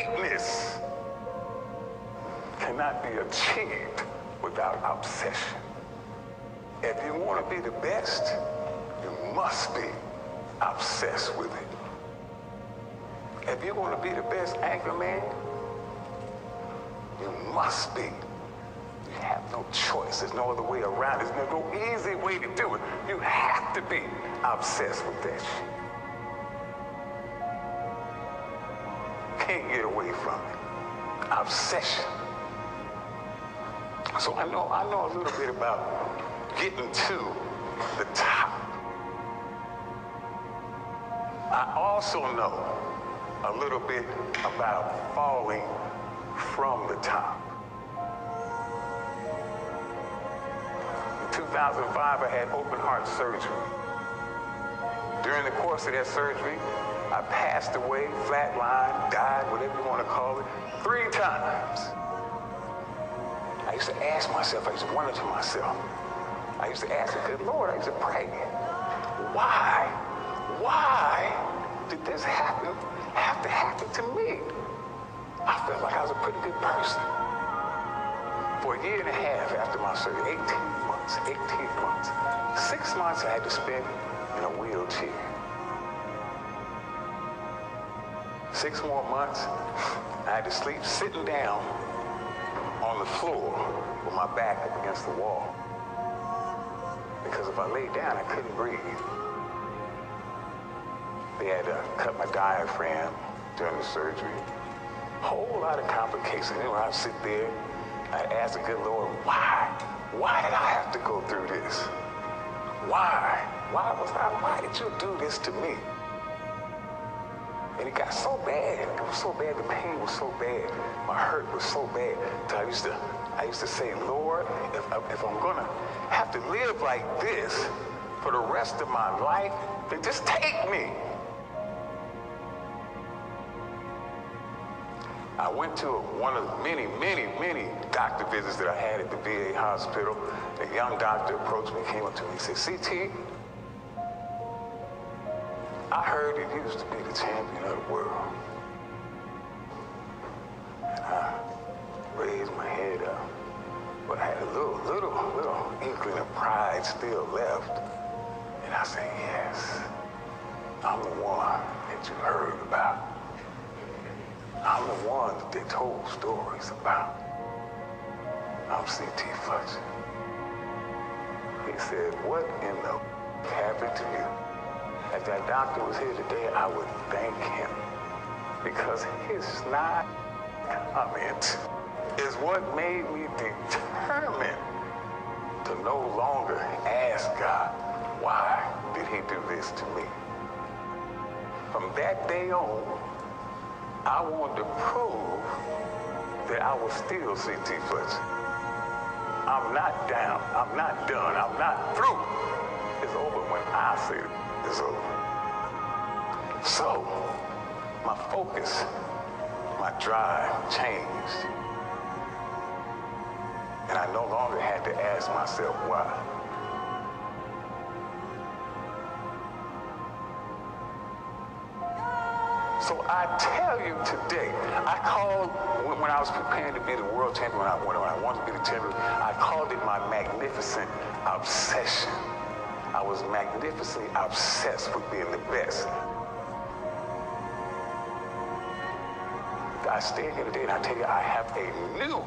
Greatness cannot be achieved without obsession. If you want to be the best, you must be obsessed with it. If you want to be the best anchor man, you must be. You have no choice. There's no other way around it. There's no easy way to do it. You have to be obsessed with that shit. Can't get away from it. Obsession. So I know a little bit about getting to the top. I also know a little bit about falling from the top. In 2005, I had open heart surgery. During the course of that surgery, I passed away, flatlined, died, whatever you want to call it, 3 times. I used to ask myself, I used to wonder to myself, I used to ask the good Lord, I used to pray, why did this have to happen to me? I felt like I was a pretty good person. For a year and a half after my surgery, 18 months, 6 months I had to spend in a wheelchair. 6 more months, I had to sleep sitting down on the floor with my back up against the wall. Because if I laid down, I couldn't breathe. They had to cut my diaphragm during the surgery. A whole lot of complications. You know, I'd sit there, I'd ask the good Lord, why? Why did I have to go through this? Why? Why did you do this to me? And it got so bad. It was so bad. The pain was so bad. My hurt was so bad. So I used to say, Lord, if I'm gonna have to live like this for the rest of my life, then just take me. I went to one of the many doctor visits that I had at the VA hospital. A young doctor approached me, came up to me and said, CT, I heard you used to be the champion of the world. And I raised my head up, but I had a little inkling of pride still left. And I said, yes, I'm the one that you heard about. I'm the one that they told stories about. I'm CT Fletcher. He said, what in the happened to you? If that doctor was here today, I would thank him. Because his snide comment is what made me determined to no longer ask God, why did he do this to me? From that day on, I wanted to prove that I was still CT Fletcher. I'm not down, I'm not done, I'm not through. It's over when I say it's over. So, my focus, my drive changed. And I no longer had to ask myself why. So I tell you today, I called, when I was preparing to be the world champion, when I wanted to be the champion, I called it my magnificent obsession. I was magnificently obsessed with being the best. I stand here today and I tell you, I have a new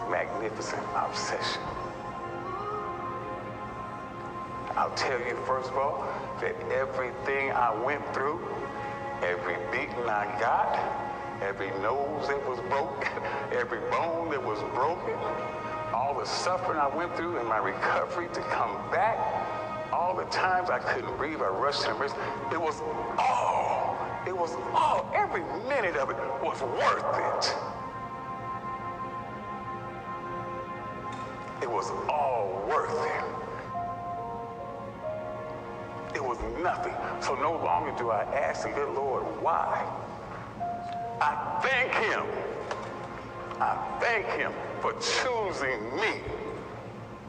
magnificent obsession. I'll tell you, first of all, that everything I went through, every beating I got, every nose that was broken, every bone that was broken, all the suffering I went through in my recovery to come back, all the times I couldn't breathe, I rushed to the emergency, it was all, every minute of it was worth it. It was all worth it. It was nothing. So no longer do I ask the good Lord why. I thank him. I thank him for choosing me.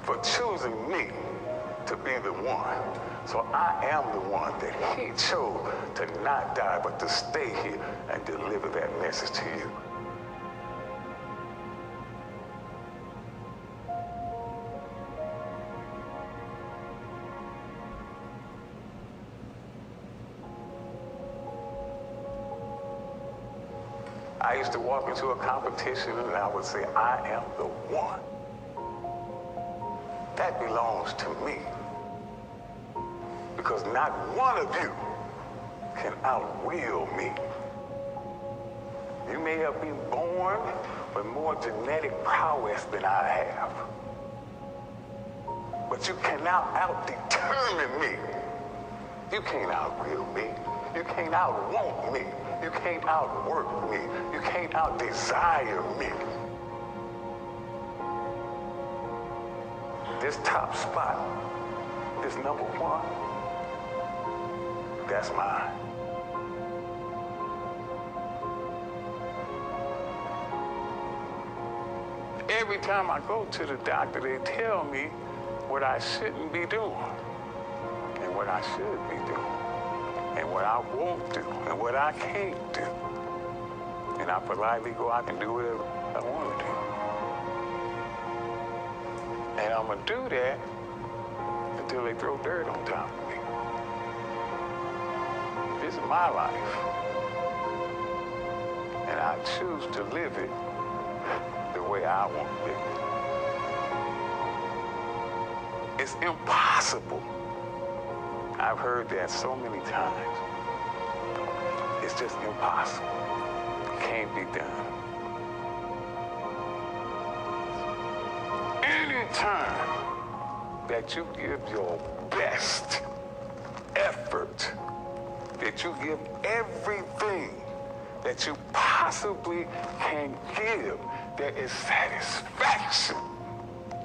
For choosing me to be the one. So I am the one that he chose to not die, but to stay here and deliver that message to you. I used to walk into a competition and I would say, I am the one. That belongs to me. Because not one of you can outwill me. You may have been born with more genetic prowess than I have. But you cannot out-determine me. You can't outwill me. You can't outwant me. You can't outwork me. You can't out-desire me. This top spot, this number one, that's mine. Every time I go to the doctor, they tell me what I shouldn't be doing and what I should be doing and what I won't do and what I can't do. And I politely go, I can do whatever I want to do. And I'm going to do that until they throw dirt on top of me. This is my life. And I choose to live it the way I want to live it. It's impossible. I've heard that so many times. It's just impossible. It can't be done. Anytime that you give your best effort, that you give everything that you possibly can give, there is satisfaction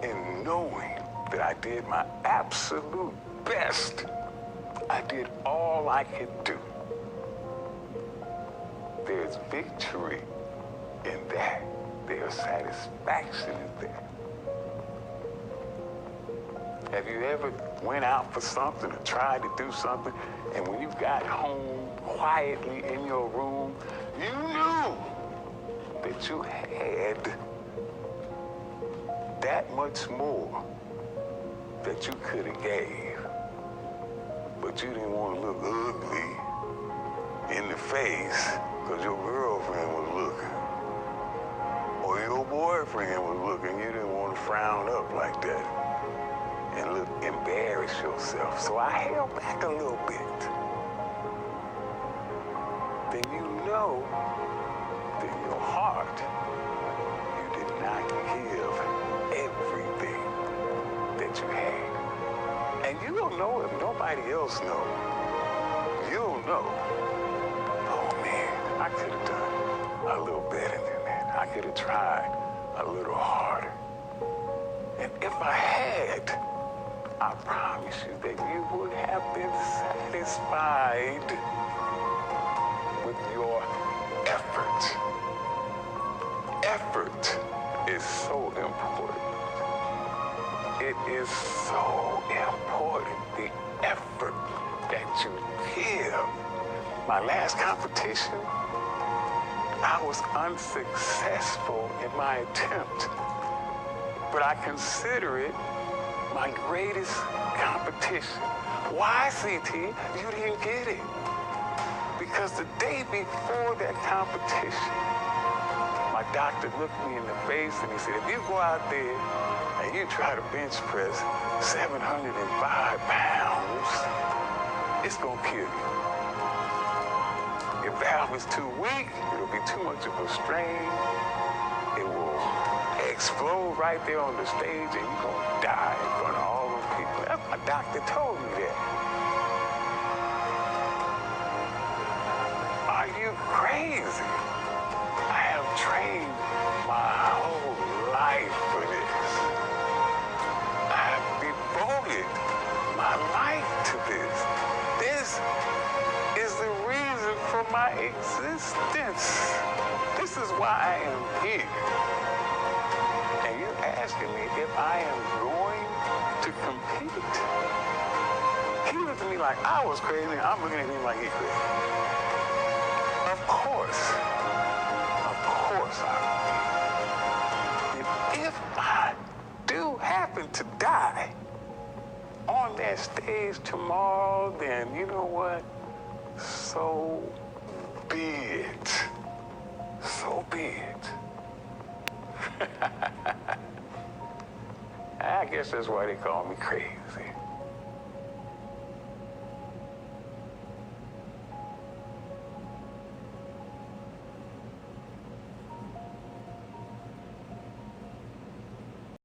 in knowing that I did my absolute best. I did all I could do. There's victory in that. There's satisfaction in that. Have you ever went out for something or tried to do something, and when you got home quietly in your room, you knew that you had that much more that you could have gave, but you didn't want to look ugly in the face because your girlfriend was looking or your boyfriend was looking. You didn't want to frown up like that and look, embarrass yourself. So I held back a little bit. Then you know that in your heart, you did not give everything that you had. And you don't know if nobody else knows. You'll know, oh man, I could have done a little better than that. I could have tried a little harder. And if I had, I promise you that you would have been satisfied with your effort. Effort is so important. It is so important, the effort that you give. My last competition, I was unsuccessful in my attempt, but I consider it my greatest competition. Why, CT? You didn't get it. Because the day before that competition, my doctor looked me in the face and he said, if you go out there and you try to bench press 705 pounds, it's gonna kill you. Your valve is too weak, it'll be too much of a strain, it will explode right there on the stage and you're gonna die in front of all those people. That's my doctor told me that. Are you crazy? I have trained my whole life for this. I have devoted my life to this. This is the reason for my existence. This is why I am here. And you're asking me if I am going to compete. me like I was crazy, I'm looking at him like he's crazy. Of course I will. And if I do happen to die on that stage tomorrow, then you know what? So be it. So be it. I guess that's why they call me crazy.